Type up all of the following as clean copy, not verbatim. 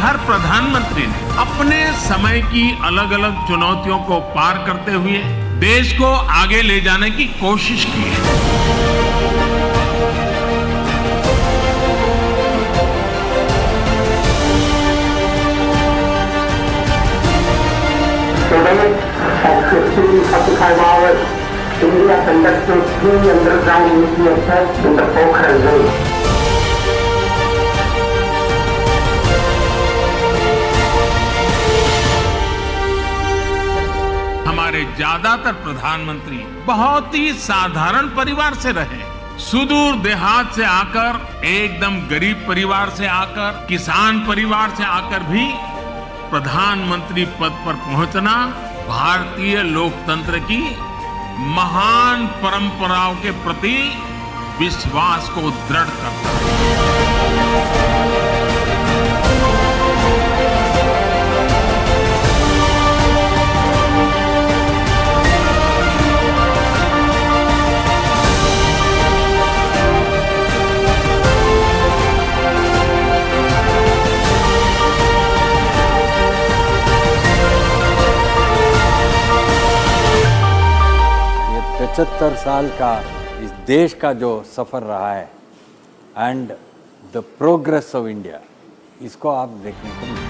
हर प्रधानमंत्री ने अपने समय की अलग अलग चुनौतियों को पार करते हुए देश को आगे ले जाने की कोशिश की है। Today, at 15:45 hours, India conducted 3 underground nuclear tests in the Pokhran zone. हमारे ज्यादातर प्रधानमंत्री बहुत ही साधारण परिवार से रहे। सुदूर देहात से आकर, एकदम गरीब परिवार से आकर, किसान परिवार से आकर भी प्रधानमंत्री पद पर पहुंचना भारतीय लोकतंत्र की महान परंपराओं के प्रति विश्वास को दृढ़ करता है। ये 75 साल का इस देश का जो सफ़र रहा है and the progress of India, इसको आप देखने को मिलेगा।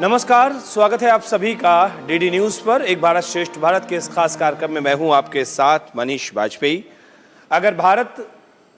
नमस्कार, स्वागत है आप सभी का डीडी न्यूज़ पर। एक भारत श्रेष्ठ भारत के इस खास कार्यक्रम में मैं हूं आपके साथ मनीष वाजपेयी। अगर भारत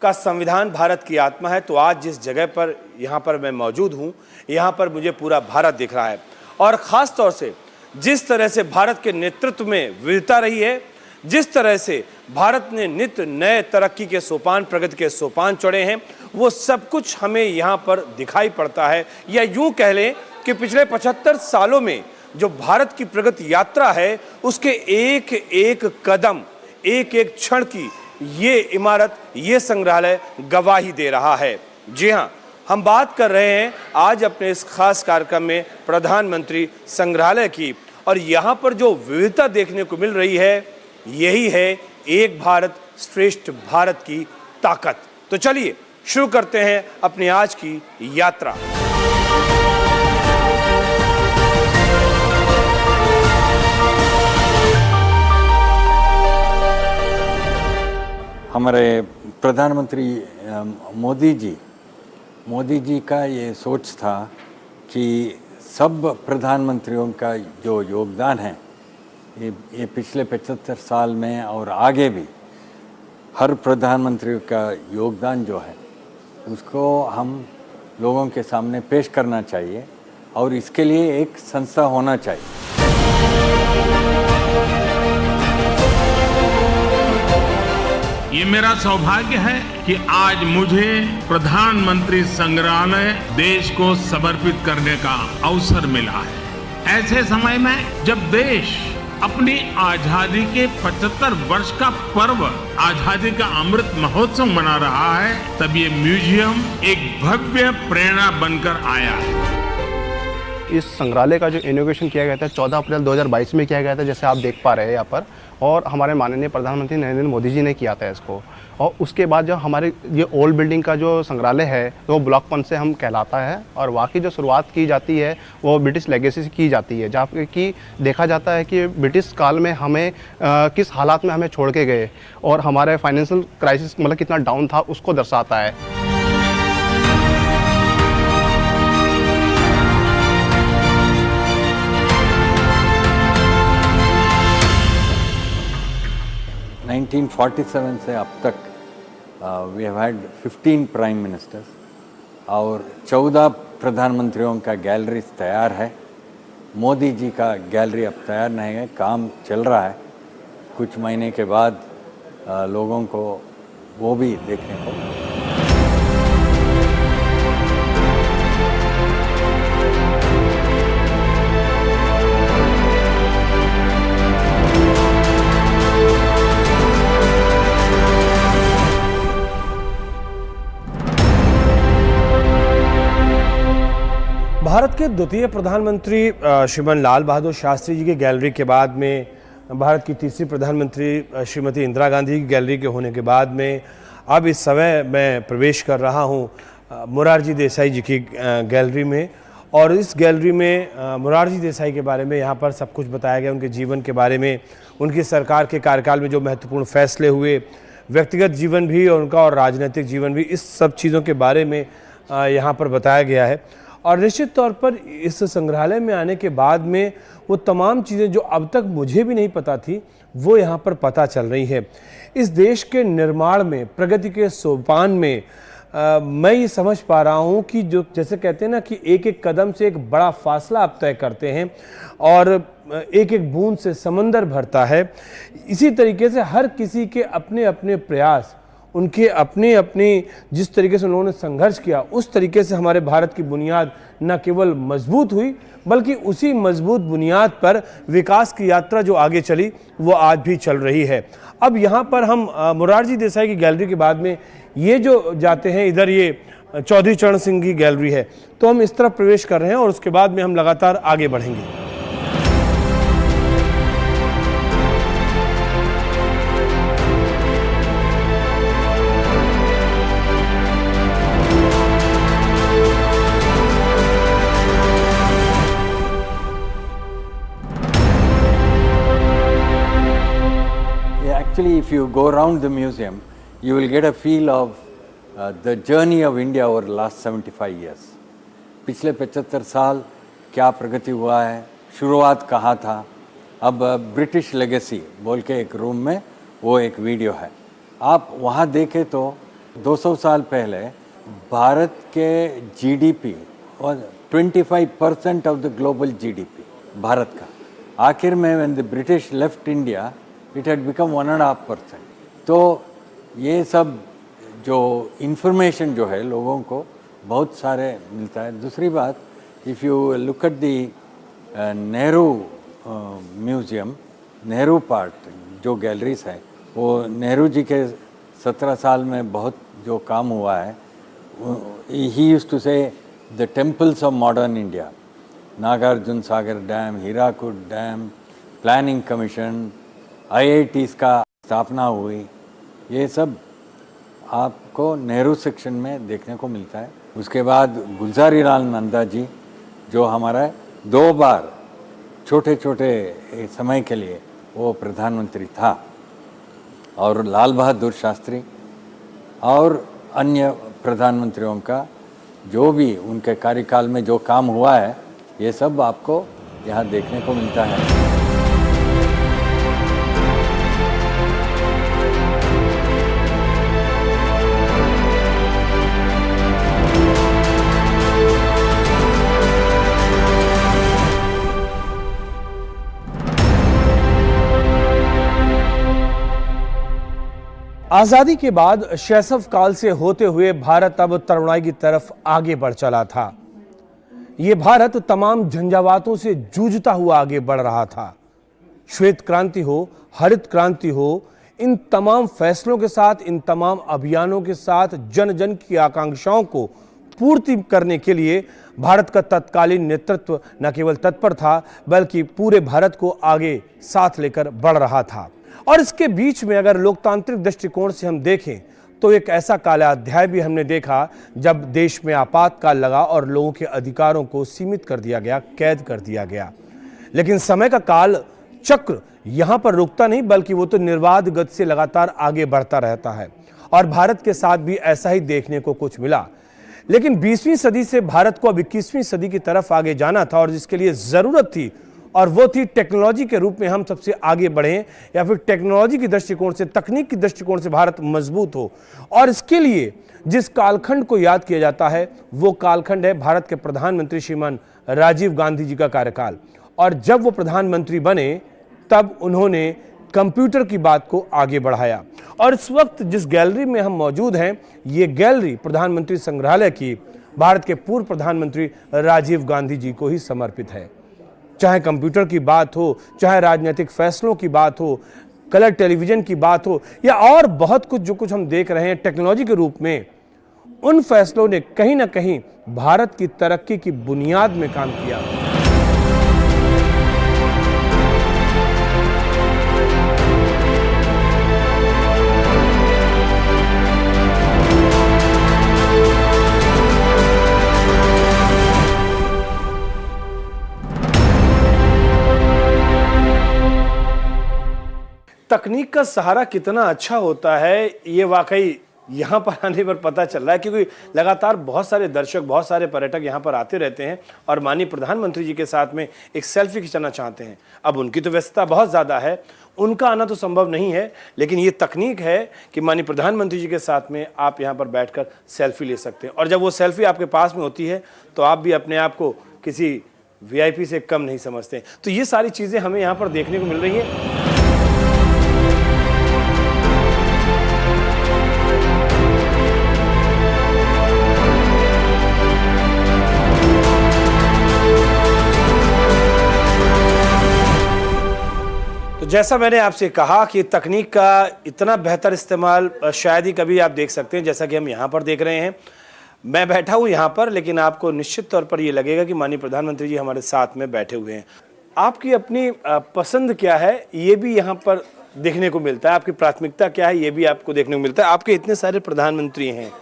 का संविधान भारत की आत्मा है तो आज जिस जगह पर यहाँ पर मैं मौजूद हूँ, यहाँ पर मुझे पूरा भारत दिख रहा है। और ख़ास तौर से जिस तरह से भारत के नेतृत्व में विविधता रही है, जिस तरह से भारत ने नित्य नए तरक्की के सोपान, प्रगति के सोपान चढ़े हैं, वो सब कुछ हमें यहाँ पर दिखाई पड़ता है। या यूँ कह लें कि पिछले 75 सालों में जो भारत की प्रगति यात्रा है, उसके एक एक कदम, एक एक क्षण की ये इमारत, ये संग्रहालय गवाही दे रहा है। जी हाँ, हम बात कर रहे हैं आज अपने इस खास कार्यक्रम में प्रधानमंत्री संग्रहालय की। और यहाँ पर जो विविधता देखने को मिल रही है, यही है एक भारत श्रेष्ठ भारत की ताकत। तो चलिए शुरू करते हैं अपनी आज की यात्रा। हमारे प्रधानमंत्री मोदी जी का ये सोच था कि सब प्रधानमंत्रियों का जो योगदान है, ये पिछले 75 साल में और आगे भी हर प्रधानमंत्री का योगदान जो है उसको हम लोगों के सामने पेश करना चाहिए और इसके लिए एक संस्था होना चाहिए। ये मेरा सौभाग्य है कि आज मुझे प्रधानमंत्री संग्रहालय देश को समर्पित करने का अवसर मिला है। ऐसे समय में जब देश अपनी आजादी के 75 वर्ष का पर्व, आजादी का अमृत महोत्सव मना रहा है, तब ये म्यूजियम एक भव्य प्रेरणा बनकर आया है। इस संग्रहालय का जो इनोवेशन किया गया था 14 अप्रैल 2022 में किया गया था, जैसे आप देख पा रहे हैं यहाँ पर, और हमारे माननीय प्रधानमंत्री नरेंद्र मोदी जी ने किया था इसको। और उसके बाद जो हमारे ये ओल्ड बिल्डिंग का जो संग्रहालय है वो ब्लॉक 1 से हम कहलाता है, और वहाँ की जो शुरुआत की जाती है वो ब्रिटिश लेगेसी से की जाती है, जहाँ कि देखा जाता है कि ब्रिटिश काल में हमें किस हालात में हमें छोड़ के गए और हमारे फाइनेंशियल क्राइसिस मतलब कितना डाउन था उसको दर्शाता है। uh, 1947 से अब तक we have had 15 prime ministers और 14 प्रधानमंत्रियों का गैलरी तैयार है। मोदी जी का गैलरी अब तैयार नहीं है, काम चल रहा है। कुछ महीने के बाद लोगों को वो भी देखने को मिलेगा। भारत के द्वितीय प्रधानमंत्री श्रीमान लाल बहादुर शास्त्री जी की गैलरी के बाद में, भारत की तीसरी प्रधानमंत्री श्रीमती इंदिरा गांधी की गैलरी के होने के बाद में अब इस समय मैं प्रवेश कर रहा हूं मोरारजी देसाई जी की गैलरी में। और इस गैलरी में मोरारजी देसाई के बारे में यहाँ पर सब कुछ बताया गया, उनके जीवन के बारे में, उनकी सरकार के कार्यकाल में जो महत्वपूर्ण फैसले हुए, व्यक्तिगत जीवन भी और उनका और राजनीतिक जीवन भी, इस सब चीज़ों के बारे में यहाँ पर बताया गया है। और निश्चित तौर पर इस संग्रहालय में आने के बाद में वो तमाम चीज़ें जो अब तक मुझे भी नहीं पता थी वो यहाँ पर पता चल रही है। इस देश के निर्माण में, प्रगति के सोपान में मैं ये समझ पा रहा हूँ कि जो जैसे कहते हैं ना कि एक एक कदम से एक बड़ा फासला आप तय करते हैं और एक एक बूंद से समंदर भरता है। इसी तरीके से हर किसी के अपने अपने प्रयास, उनके अपने अपने जिस तरीके से उन्होंने संघर्ष किया, उस तरीके से हमारे भारत की बुनियाद न केवल मजबूत हुई बल्कि उसी मजबूत बुनियाद पर विकास की यात्रा जो आगे चली वो आज भी चल रही है। अब यहाँ पर हम मोरारजी देसाई की गैलरी के बाद में ये जो जाते हैं, इधर ये चौधरी चरण सिंह की गैलरी है, तो हम इस तरफ प्रवेश कर रहे हैं और उसके बाद में हम लगातार आगे बढ़ेंगे। Actually, if you go around the museum, you will get a feel of the journey of India over the last 75 years. पिछले 75 साल क्या प्रगति हुआ है, शुरुआत कहाँ था। अब ब्रिटिश लेगेसी बोल के एक रूम में वो एक वीडियो है, आप वहाँ देखें तो 200 साल पहले भारत के जीडीपी और 25% of the global GDP Bharat का। आखिर में when the British left India, it had become 1.5%. तो ये सब जो इन्फॉर्मेशन जो है लोगों को बहुत सारे मिलता है। दूसरी बात, if you look at the Nehru museum, Nehru part जो गैलरीज है, वो नेहरू जी के 17 साल में बहुत जो काम हुआ है, he used to say the temples of modern India, Nagarjuna Sagar dam, Hirakud dam, planning commission, IITs का स्थापना हुई, ये सब आपको नेहरू सेक्शन में देखने को मिलता है। उसके बाद गुलजार लाल नंदा जी जो हमारा 2 बार छोटे छोटे समय के लिए वो प्रधानमंत्री था, और लाल बहादुर शास्त्री और अन्य प्रधानमंत्रियों का जो भी उनके कार्यकाल में जो काम हुआ है, ये सब आपको यहाँ देखने को मिलता है। आज़ादी के बाद शैशव काल से होते हुए भारत अब तरुणाई की तरफ आगे बढ़ चला था। ये भारत तमाम झंझावातों से जूझता हुआ आगे बढ़ रहा था। श्वेत क्रांति हो, हरित क्रांति हो, इन तमाम फैसलों के साथ, इन तमाम अभियानों के साथ जन जन की आकांक्षाओं को पूर्ति करने के लिए भारत का तत्कालीन नेतृत्व न केवल तत्पर था बल्कि पूरे भारत को आगे साथ लेकर बढ़ रहा था। और इसके बीच में अगर लोकतांत्रिक दृष्टिकोण से हम देखें तो एक ऐसा काला अध्याय भी हमने देखा जब देश में आपातकाल लगा और लोगों के अधिकारों को सीमित कर दिया गया, कैद कर दिया गया। लेकिन समय का काल चक्र यहाँ पर रुकता नहीं बल्कि वो तो निर्बाध गति से लगातार आगे बढ़ता रहता है, और भारत के साथ भी ऐसा ही देखने को कुछ मिला। लेकिन 20वीं सदी से भारत को अब 21वीं सदी की तरफ आगे जाना था, और जिसके लिए ज़रूरत थी और वो थी टेक्नोलॉजी के रूप में हम सबसे आगे बढ़ें, या फिर टेक्नोलॉजी की दृष्टिकोण से, तकनीक की दृष्टिकोण से भारत मजबूत हो। और इसके लिए जिस कालखंड को याद किया जाता है वो कालखंड है भारत के प्रधानमंत्री श्रीमान राजीव गांधी जी का कार्यकाल। और जब वो प्रधानमंत्री बने तब उन्होंने कंप्यूटर की बात को आगे बढ़ाया। और इस वक्त जिस गैलरी में हम मौजूद हैं, ये गैलरी प्रधानमंत्री संग्रहालय की भारत के पूर्व प्रधानमंत्री राजीव गांधी जी को ही समर्पित है। चाहे कंप्यूटर की बात हो, चाहे राजनीतिक फैसलों की बात हो, कलर टेलीविजन की बात हो, या और बहुत कुछ जो कुछ हम देख रहे हैं टेक्नोलॉजी के रूप में, उन फैसलों ने कहीं ना कहीं भारत की तरक्की की बुनियाद में काम किया। तकनीक का सहारा कितना अच्छा होता है ये वाकई यहाँ पर आने पर पता चल रहा है, क्योंकि लगातार बहुत सारे दर्शक, बहुत सारे पर्यटक यहाँ पर आते रहते हैं और माननीय प्रधानमंत्री जी के साथ में एक सेल्फी खिंचाना चाहते हैं। अब उनकी तो व्यस्तता बहुत ज़्यादा है, उनका आना तो संभव नहीं है, लेकिन ये तकनीक है कि माननीय प्रधानमंत्री जी के साथ में आप यहाँ पर बैठकर सेल्फी ले सकते हैं। और जब वो सेल्फी आपके पास में होती है तो आप भी अपने आप को किसी VIP से कम नहीं समझते। तो ये सारी चीज़ें हमें यहाँ पर देखने को मिल रही हैं। तो जैसा मैंने आपसे कहा कि तकनीक का इतना बेहतर इस्तेमाल शायद ही कभी आप देख सकते हैं, जैसा कि हम यहाँ पर देख रहे हैं। मैं बैठा हूँ यहाँ पर, लेकिन आपको निश्चित तौर पर ये लगेगा कि माननीय प्रधानमंत्री जी हमारे साथ में बैठे हुए हैं। आपकी अपनी पसंद क्या है ये भी यहाँ पर देखने को मिलता है, आपकी प्राथमिकता क्या है ये भी आपको देखने को मिलता है। आपके इतने सारे प्रधानमंत्री हैं,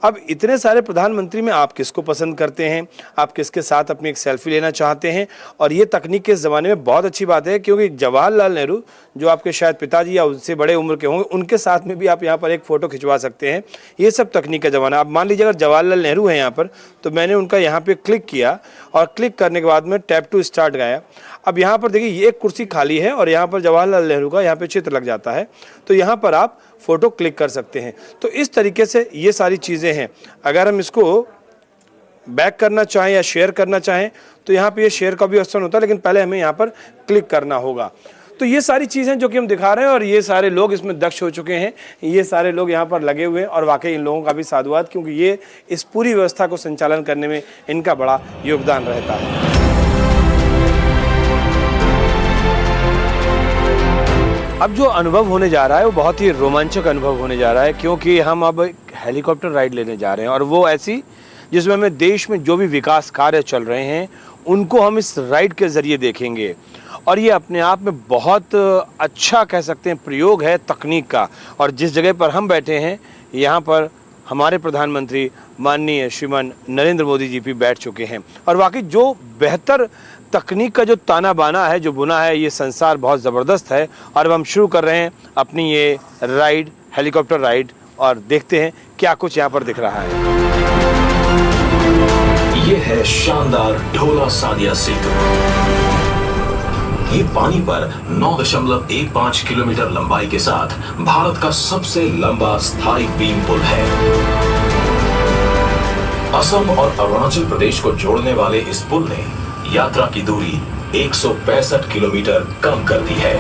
अब इतने सारे प्रधानमंत्री में आप किसको पसंद करते हैं, आप किसके साथ अपनी एक सेल्फी लेना चाहते हैं। और ये तकनीक के ज़माने में बहुत अच्छी बात है, क्योंकि जवाहरलाल नेहरू जो आपके शायद पिताजी या उससे बड़े उम्र के होंगे, उनके साथ में भी आप यहाँ पर एक फ़ोटो खिंचवा सकते हैं। ये सब तकनीक का ज़माना। अब मान लीजिए अगर जवाहरलाल नेहरू हैं यहाँ पर, तो मैंने उनका यहाँ पर क्लिक किया और क्लिक करने के बाद में टैप टू स्टार्ट गया। अब यहाँ पर देखिए ये एक कुर्सी खाली है और यहाँ पर जवाहरलाल नेहरू का यहाँ पे चित्र लग जाता है, तो यहाँ पर आप फोटो क्लिक कर सकते हैं। तो इस तरीके से ये सारी चीज़ें हैं। अगर हम इसको बैक करना चाहें या शेयर करना चाहें तो यहाँ पे ये शेयर का भी ऑप्शन होता है, लेकिन पहले हमें यहाँ पर क्लिक करना होगा। तो ये सारी चीज़ें जो कि हम दिखा रहे हैं और ये सारे लोग इसमें दक्ष हो चुके हैं, ये सारे लोग यहाँ पर लगे हुए हैं और वाकई इन लोगों का भी साधुवाद, क्योंकि ये इस पूरी व्यवस्था को संचालन करने में इनका बड़ा योगदान रहता है। अब जो अनुभव होने जा रहा है वो बहुत ही रोमांचक अनुभव होने जा रहा है, क्योंकि हम अब हेलीकॉप्टर राइड लेने जा रहे हैं, और वो ऐसी जिसमें हमें देश में जो भी विकास कार्य चल रहे हैं उनको हम इस राइड के ज़रिए देखेंगे। और ये अपने आप में बहुत अच्छा कह सकते हैं प्रयोग है तकनीक का। और जिस जगह पर हम बैठे हैं यहाँ पर हमारे प्रधानमंत्री माननीय श्रीमान नरेंद्र मोदी जी भी बैठ चुके हैं। और वाकई जो बेहतर तकनीक का जो ताना बाना है, जो बुना है, ये संसार बहुत ज़बरदस्त है। और अब हम शुरू कर रहे हैं अपनी ये राइड, हेलीकॉप्टर राइड, और देखते हैं क्या कुछ यहाँ पर दिख रहा है। ये है शानदार ढोला सादिया सेतु। ये पानी पर 9.15 किलोमीटर लंबाई के साथ भारत का सबसे लंबा स्थायी बीम पुल है। असम और अरुणाचल प्रदेश को जोड़ने वाले इस पुल ने यात्रा की दूरी 165 किलोमीटर कम कर दी है।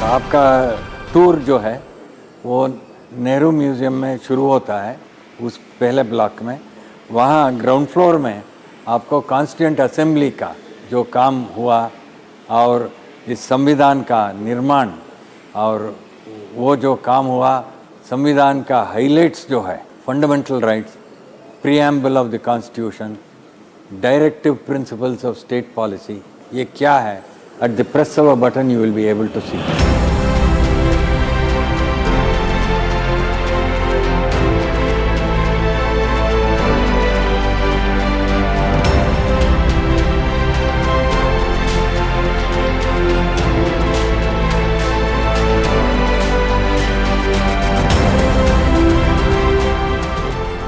आपका टूर जो है वो नेहरू म्यूज़ियम में शुरू होता है, उस पहले ब्लॉक में। वहाँ ग्राउंड फ्लोर में आपको कॉन्स्टिट्यूएंट असेंबली का जो काम हुआ और इस संविधान का निर्माण और वो जो काम हुआ, संविधान का हाइलाइट्स जो है, fundamental rights, preamble of the constitution, directive principles of state policy, ये क्या है, at the press of a button you will be able to see.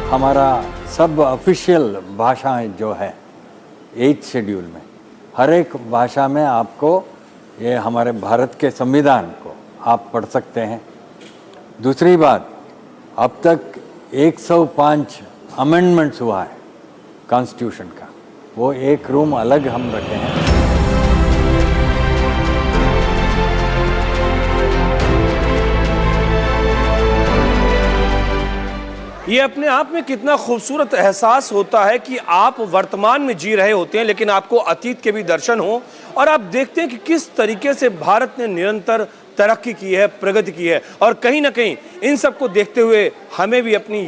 हमारा सब ऑफिशियल भाषाएं जो है 8th शेड्यूल में, हर एक भाषा में आपको ये हमारे भारत के संविधान को आप पढ़ सकते हैं। दूसरी बात, अब तक 105 अमेंडमेंट्स हुआ है कॉन्स्टिट्यूशन का, वो एक रूम अलग हम रखे हैं। ये अपने आप में कितना खूबसूरत एहसास होता है कि आप वर्तमान में जी रहे होते हैं, लेकिन आपको अतीत के भी दर्शन हो और आप देखते हैं कि किस तरीके से भारत ने निरंतर तरक्की की है, प्रगति की है। और कहीं ना कहीं इन सबको देखते हुए हमें भी अपनी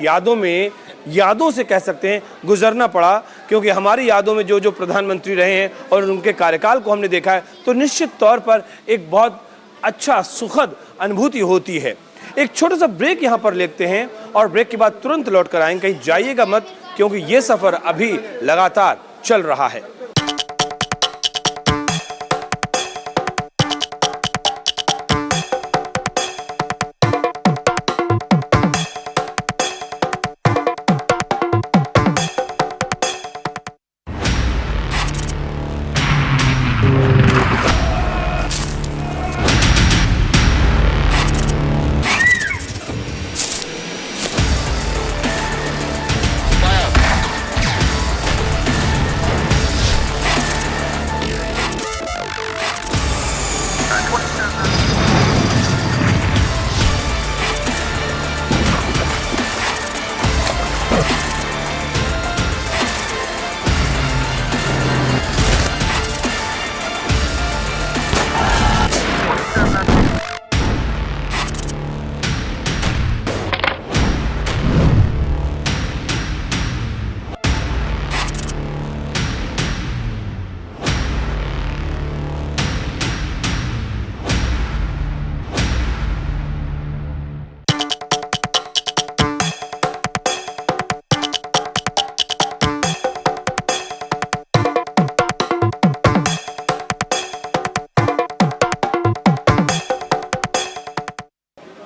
यादों से कह सकते हैं गुजरना पड़ा, क्योंकि हमारी यादों में जो जो प्रधानमंत्री रहे हैं और उनके कार्यकाल को हमने देखा है, तो निश्चित तौर पर एक बहुत अच्छा सुखद अनुभूति होती है। एक छोटा सा ब्रेक यहाँ पर लेते हैं और ब्रेक के बाद तुरंत लौट कर आएंगे। कहीं जाइएगा मत, क्योंकि ये सफर अभी लगातार चल रहा है।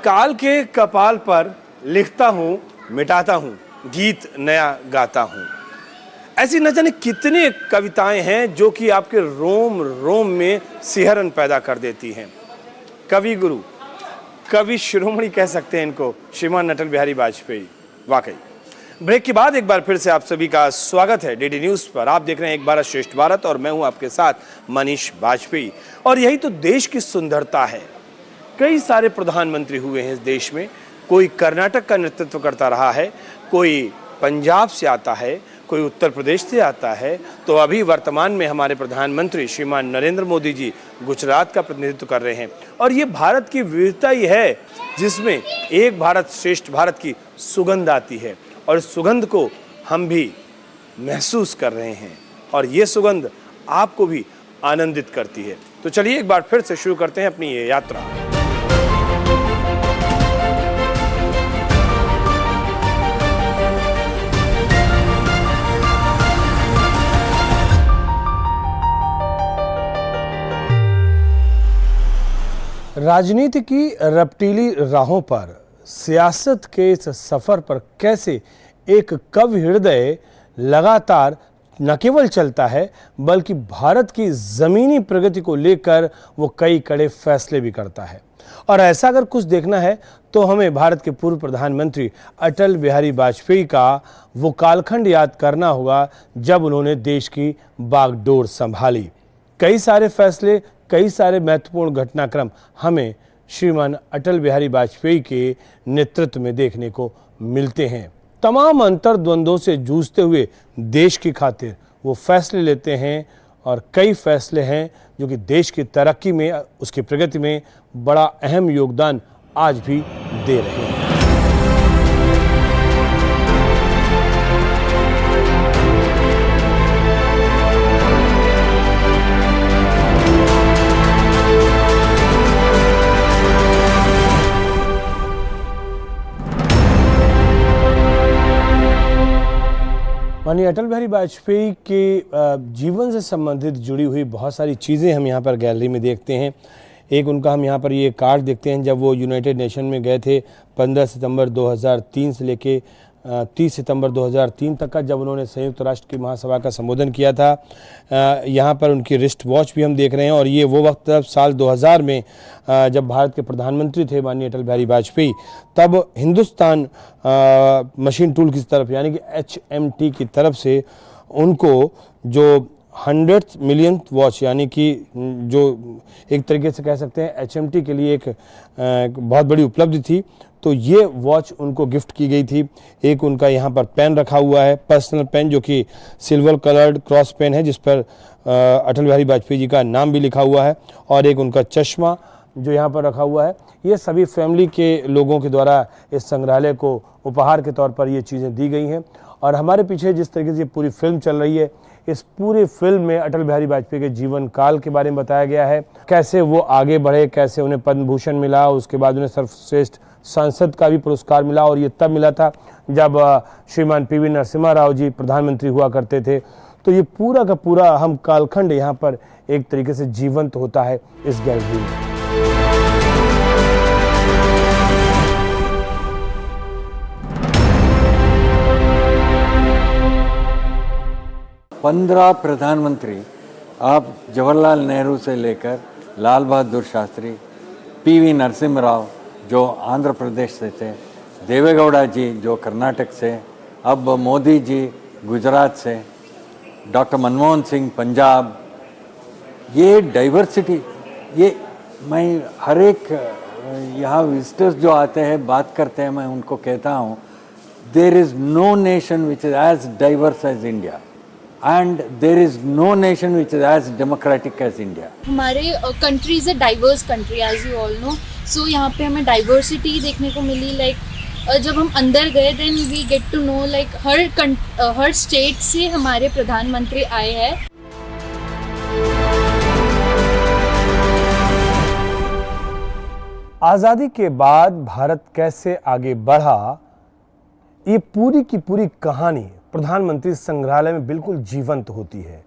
काल के कपाल पर लिखता हूँ, मिटाता हूँ, गीत नया गाता हूँ। ऐसी न जाने कितनी कविताएं हैं जो कि आपके रोम रोम में सिहरन पैदा कर देती हैं। कवि गुरु, कवि शिरोमणि कह सकते हैं इनको, श्रीमान अटल बिहारी वाजपेयी। वाकई ब्रेक के बाद एक बार फिर से आप सभी का स्वागत है डीडी न्यूज़ पर। आप देख रहे हैं एक भारत श्रेष्ठ भारत और मैं हूं आपके साथ मनीष वाजपेयी। और यही तो देश की सुंदरता है। कई सारे प्रधानमंत्री हुए हैं इस देश में। कोई कर्नाटक का नेतृत्व करता रहा है, कोई पंजाब से आता है, कोई उत्तर प्रदेश से आता है, तो अभी वर्तमान में हमारे प्रधानमंत्री श्रीमान नरेंद्र मोदी जी गुजरात का प्रतिनिधित्व कर रहे हैं। और ये भारत की विविधता ही है जिसमें एक भारत श्रेष्ठ भारत की सुगंध आती है और इस सुगंध को हम भी महसूस कर रहे हैं और ये सुगंध आपको भी आनंदित करती है। तो चलिए एक बार फिर से शुरू करते हैं अपनी ये यात्रा। राजनीति की रपटीली राहों पर, सियासत के इस सफर पर कैसे एक कवि हृदय लगातार न केवल चलता है बल्कि भारत की ज़मीनी प्रगति को लेकर वो कई कड़े फैसले भी करता है। और ऐसा अगर कुछ देखना है तो हमें भारत के पूर्व प्रधानमंत्री अटल बिहारी वाजपेयी का वो कालखंड याद करना होगा जब उन्होंने देश की बागडोर संभाली। कई सारे फैसले, कई सारे महत्वपूर्ण घटनाक्रम हमें श्रीमान अटल बिहारी वाजपेयी के नेतृत्व में देखने को मिलते हैं। तमाम अंतर्द्वंद्वों से जूझते हुए देश की खातिर वो फैसले लेते हैं और कई फैसले हैं जो कि देश की तरक्की में, उसकी प्रगति में बड़ा अहम योगदान आज भी दे रहे हैं। माननीय अटल बिहारी वाजपेयी के जीवन से संबंधित जुड़ी हुई बहुत सारी चीज़ें हम यहाँ पर गैलरी में देखते हैं। एक उनका हम यहाँ पर ये कार्ड देखते हैं जब वो यूनाइटेड नेशन में गए थे 15 सितंबर 2003 से लेके 30 सितंबर 2003 तक का, जब उन्होंने संयुक्त राष्ट्र की महासभा का संबोधन किया था। यहाँ पर उनकी रिस्ट वॉच भी हम देख रहे हैं और ये वो वक्त तब साल 2000 में जब भारत के प्रधानमंत्री थे माननीय अटल बिहारी वाजपेयी, तब हिंदुस्तान मशीन टूल की तरफ यानी कि HMT की तरफ से उनको जो 100th मिलियंथ वॉच यानी कि जो एक तरीके से कह सकते हैं HMT के लिए एक बहुत बड़ी उपलब्धि थी, तो ये वॉच उनको गिफ्ट की गई थी। एक उनका यहाँ पर पेन रखा हुआ है, पर्सनल पेन, जो कि सिल्वर कलर्ड क्रॉस पेन है जिस पर अटल बिहारी वाजपेयी जी का नाम भी लिखा हुआ है। और एक उनका चश्मा जो यहाँ पर रखा हुआ है, ये सभी फैमिली के लोगों के द्वारा इस संग्रहालय को उपहार के तौर पर ये चीज़ें दी गई हैं। और हमारे पीछे जिस तरीके से पूरी फिल्म चल रही है, इस पूरी फिल्म में अटल बिहारी वाजपेयी के जीवन काल के बारे में बताया गया है, कैसे वो आगे बढ़े, कैसे उन्हें पद्म भूषण मिला, उसके बाद उन्हें सर्वश्रेष्ठ सांसद का भी पुरस्कार मिला, और ये तब मिला था जब श्रीमान पीवी नरसिम्हा राव जी प्रधानमंत्री हुआ करते थे। तो ये पूरा का पूरा हम कालखंड यहाँ पर एक तरीके से जीवंत होता है इस गैलरी में। 15 प्रधानमंत्री, आप जवाहरलाल नेहरू से लेकर लाल बहादुर शास्त्री, पीवी नरसिम्हा राव जो आंध्र प्रदेश से थे, देवेगौड़ा जी जो कर्नाटक से, अब मोदी जी गुजरात से, डॉक्टर मनमोहन सिंह पंजाब, ये डाइवर्सिटी, ये मैं हर एक यहाँ विजिटर्स जो आते हैं बात करते हैं, मैं उनको कहता हूँ there is no nation which is as diverse as India and there is no nation which is as democratic as India. हमारे country is a diverse country as you all know, so यहाँ पे हमें diversity देखने को मिली। Like जब हम अंदर गए then we get to know like हर स्टेट से हमारे प्रधानमंत्री आए हैं। आज़ादी के बाद भारत कैसे आगे बढ़ा, ये पूरी की पूरी कहानी प्रधानमंत्री संग्रहालय में बिल्कुल जीवंत होती है।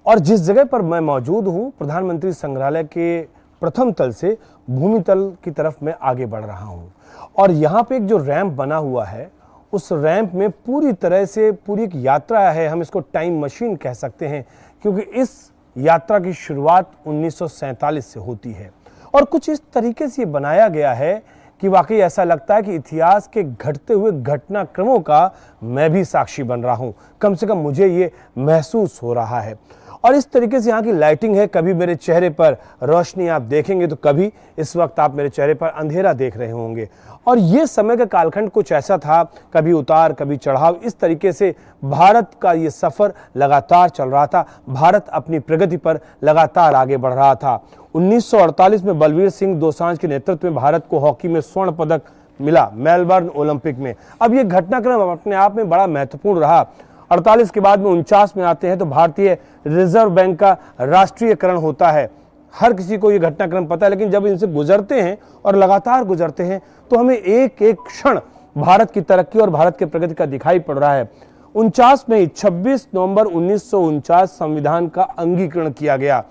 और जिस जगह पर मैं मौजूद हूँ, प्रधानमंत्री संग्रहालय के प्रथम तल से भूमि तल की तरफ मैं आगे बढ़ रहा हूँ। और यहाँ पे एक जो रैंप बना हुआ है, उस रैंप में पूरी तरह से पूरी एक यात्रा है, हम इसको टाइम मशीन कह सकते हैं, क्योंकि इस यात्रा की शुरुआत 1947 से होती है। और कुछ इस तरीके से बनाया गया है कि वाकई ऐसा लगता है कि इतिहास के घटते हुए घटनाक्रमों का मैं भी साक्षी बन रहा हूं, कम से कम मुझे ये महसूस हो रहा है। और इस तरीके से यहाँ की लाइटिंग है, कभी मेरे चेहरे पर रोशनी आप देखेंगे तो कभी इस वक्त आप मेरे चेहरे पर अंधेरा देख रहे होंगे। और ये समय का कालखंड कुछ ऐसा था, कभी उतार कभी चढ़ाव, इस तरीके से भारत का ये सफ़र लगातार चल रहा था। भारत अपनी प्रगति पर लगातार आगे बढ़ रहा था। 1948 में बलवीर सिंह दोसांझ के नेतृत्व में भारत को हॉकी में स्वर्ण पदक मिला मेलबर्न ओलंपिक में। अब ये घटनाक्रम अपने आप में बड़ा महत्वपूर्ण रहा। 48 के बाद में 49 में आते हैं तो भारतीय रिजर्व बैंक का राष्ट्रीयकरण होता है। हर किसी को ये घटनाक्रम पता है, लेकिन जब इनसे गुजरते हैं और लगातार गुजरते हैं तो हमें एक एक क्षण भारत की तरक्की और भारत के प्रगति का दिखाई पड़ रहा है। 49 में 26 नवंबर 1949 संविधान का अंगीकरण किया गया।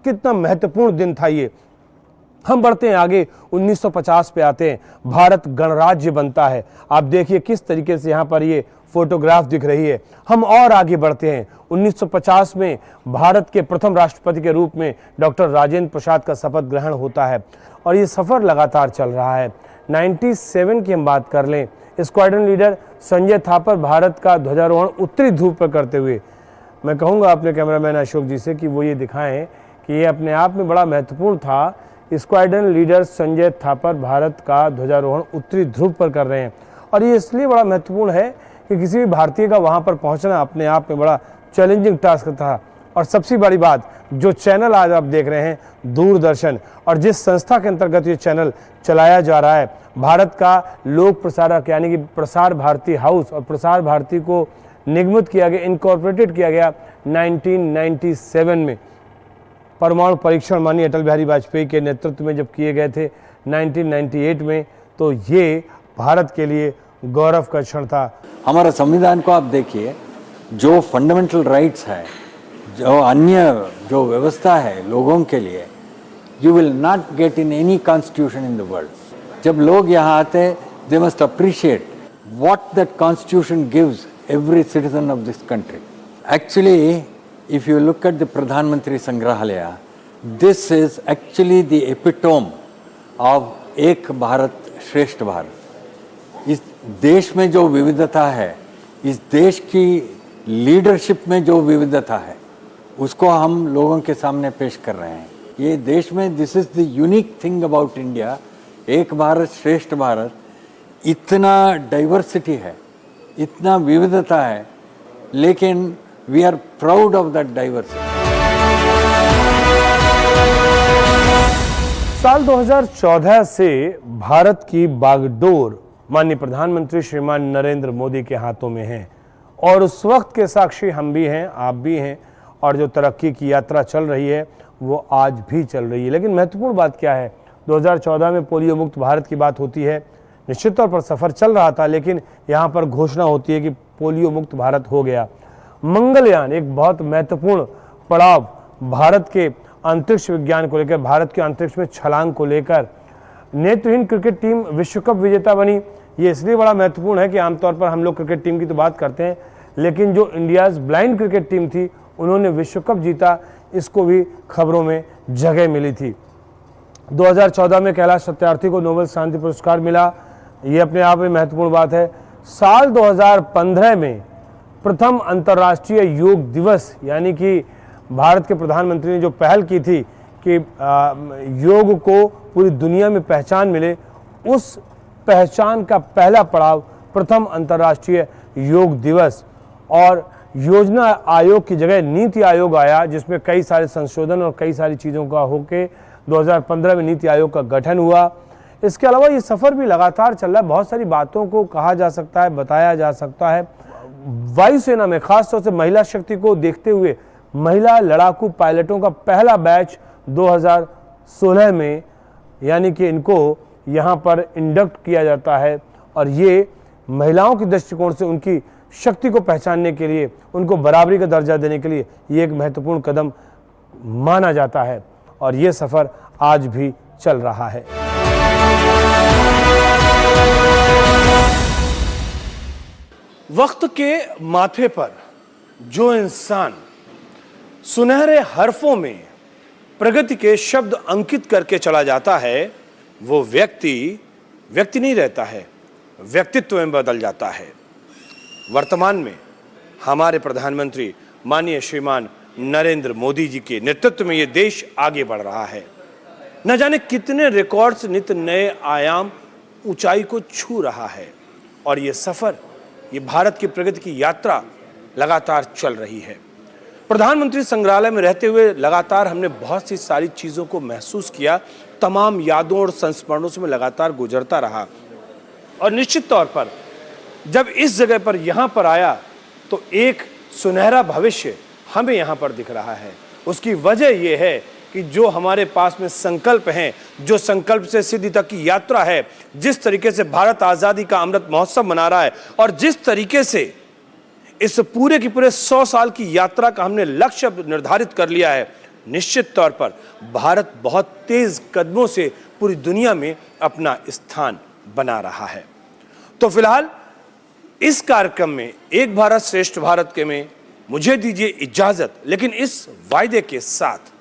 कितना महत्वपूर्ण दिन था ये। हम बढ़ते हैं आगे, 1950 पे आते हैं, भारत गणराज्य बनता है। आप देखिए किस तरीके से यहाँ पर ये फोटोग्राफ दिख रही है। हम और आगे बढ़ते हैं, 1950 में भारत के प्रथम राष्ट्रपति के रूप में डॉक्टर राजेंद्र प्रसाद का शपथ ग्रहण होता है और ये सफ़र लगातार चल रहा है। 97 की हम बात कर लें, स्क्वाड्रन लीडर संजय थापर भारत का ध्वजारोहण उत्तरी ध्रुव पर करते हुए, मैं कहूँगा अपने कैमरामैन अशोक जी से कि वो ये दिखाएं कि ये अपने आप में बड़ा महत्वपूर्ण था। स्क्वाड्रन लीडर संजय थापर भारत का ध्वजारोहण उत्तरी ध्रुव पर कर रहे हैं और ये इसलिए बड़ा महत्वपूर्ण है कि किसी भी भारतीय का वहाँ पर पहुँचना अपने आप में बड़ा चैलेंजिंग टास्क था। और सबसे बड़ी बात, जो चैनल आज आप देख रहे हैं दूरदर्शन, और जिस संस्था के अंतर्गत ये चैनल चलाया जा रहा है, भारत का लोक प्रसारक यानी कि प्रसार भारती हाउस, और प्रसार भारती को निगमित किया गया, इनकॉर्पोरेटेड किया गया 1997 में। परमाणु परीक्षण माननीय अटल बिहारी वाजपेयी के नेतृत्व में जब किए गए थे 1998 में, तो ये भारत के लिए गौरव का क्षण था। हमारा संविधान को आप देखिए, जो फंडामेंटल राइट्स है, जो अन्य जो व्यवस्था है लोगों के लिए, you will not get in any constitution in the world. जब लोग यहाँ आते हैं, they must appreciate what that constitution gives every citizen of this country. Actually if you look at the Pradhan Mantri Sangrahalaya, this is actually the epitome of एक भारत श्रेष्ठ भारत। इस देश में जो विविधता है, इस देश की लीडरशिप में जो विविधता है, उसको हम लोगों के सामने पेश कर रहे हैं। ये देश में this is the unique thing about India, एक भारत श्रेष्ठ भारत। इतना डाइवर्सिटी है, इतना विविधता है, लेकिन we are proud of that diversity. साल 2014 से भारत की बागडोर माननीय प्रधानमंत्री श्रीमान नरेंद्र मोदी के हाथों में है और उस वक्त के साक्षी हम भी हैं, आप भी हैं, और जो तरक्की की यात्रा चल रही है वो आज भी चल रही है। लेकिन महत्वपूर्ण बात क्या है, 2014 में पोलियो मुक्त भारत की बात होती है, निश्चित तौर पर सफ़र चल रहा था, लेकिन यहाँ पर घोषणा होती है कि पोलियो मुक्त भारत हो गया। मंगलयान एक बहुत महत्वपूर्ण पड़ाव भारत के अंतरिक्ष विज्ञान को लेकर, भारत के अंतरिक्ष में छलांग को लेकर। नेत्रहीन क्रिकेट टीम विश्व कप विजेता बनी। ये इसलिए बड़ा महत्वपूर्ण है कि आमतौर पर हम लोग क्रिकेट टीम की तो बात करते हैं, लेकिन जो इंडियाज़ ब्लाइंड क्रिकेट टीम थी उन्होंने विश्व कप जीता, इसको भी खबरों में जगह मिली थी। 2014 में कैलाश सत्यार्थी को नोबेल शांति पुरस्कार मिला, ये अपने आप में महत्वपूर्ण बात है। साल 2015 में प्रथम अंतर्राष्ट्रीय योग दिवस, यानी कि भारत के प्रधानमंत्री ने जो पहल की थी कि योग को पूरी दुनिया में पहचान मिले, उस पहचान का पहला पड़ाव प्रथम अंतर्राष्ट्रीय योग दिवस, और योजना आयोग की जगह नीति आयोग आया, जिसमें कई सारे संशोधन और कई सारी चीज़ों का होके 2015 में नीति आयोग का गठन हुआ। इसके अलावा ये सफ़र भी लगातार चल रहा है, बहुत सारी बातों को कहा जा सकता है, बताया जा सकता है। वायुसेना में खासतौर से महिला शक्ति को देखते हुए महिला लड़ाकू पायलटों का पहला बैच 2016 में, यानी कि इनको यहाँ पर इंडक्ट किया जाता है, और ये महिलाओं के दृष्टिकोण से उनकी शक्ति को पहचानने के लिए, उनको बराबरी का दर्जा देने के लिए ये एक महत्वपूर्ण कदम माना जाता है, और ये सफ़र आज भी चल रहा है। वक्त के माथे पर जो इंसान सुनहरे हरफों में प्रगति के शब्द अंकित करके चला जाता है, वो व्यक्ति नहीं रहता है, व्यक्तित्व में बदल जाता है। वर्तमान में हमारे प्रधानमंत्री माननीय श्रीमान नरेंद्र मोदी जी के नेतृत्व में ये देश आगे बढ़ रहा है। न जाने कितने रिकॉर्ड्स, नित नए आयाम, ऊंचाई को छू रहा है, और ये सफर, ये भारत की प्रगति की यात्रा लगातार चल रही है। प्रधानमंत्री संग्रहालय में रहते हुए लगातार हमने बहुत सी सारी चीज़ों को महसूस किया, तमाम यादों और संस्मरणों से मैं लगातार गुजरता रहा, और निश्चित तौर पर जब इस जगह पर यहाँ पर आया तो एक सुनहरा भविष्य हमें यहाँ पर दिख रहा है। उसकी वजह यह है कि जो हमारे पास में संकल्प हैं, जो संकल्प से सिद्धि तक की यात्रा है, जिस तरीके से भारत आज़ादी का अमृत महोत्सव मना रहा है, और जिस तरीके से इस पूरे की पूरे 100 साल की यात्रा का हमने लक्ष्य निर्धारित कर लिया है, निश्चित तौर पर भारत बहुत तेज कदमों से पूरी दुनिया में अपना स्थान बना रहा है। तो फिलहाल इस कार्यक्रम में एक भारत श्रेष्ठ भारत के में मुझे दीजिए इजाजत, लेकिन इस वायदे के साथ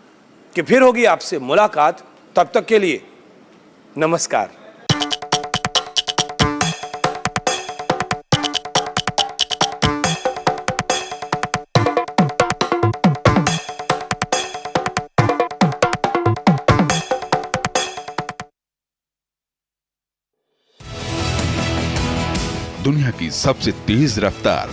कि फिर होगी आपसे मुलाकात। तब तक के लिए नमस्कार। दुनिया की सबसे तेज रफ्तार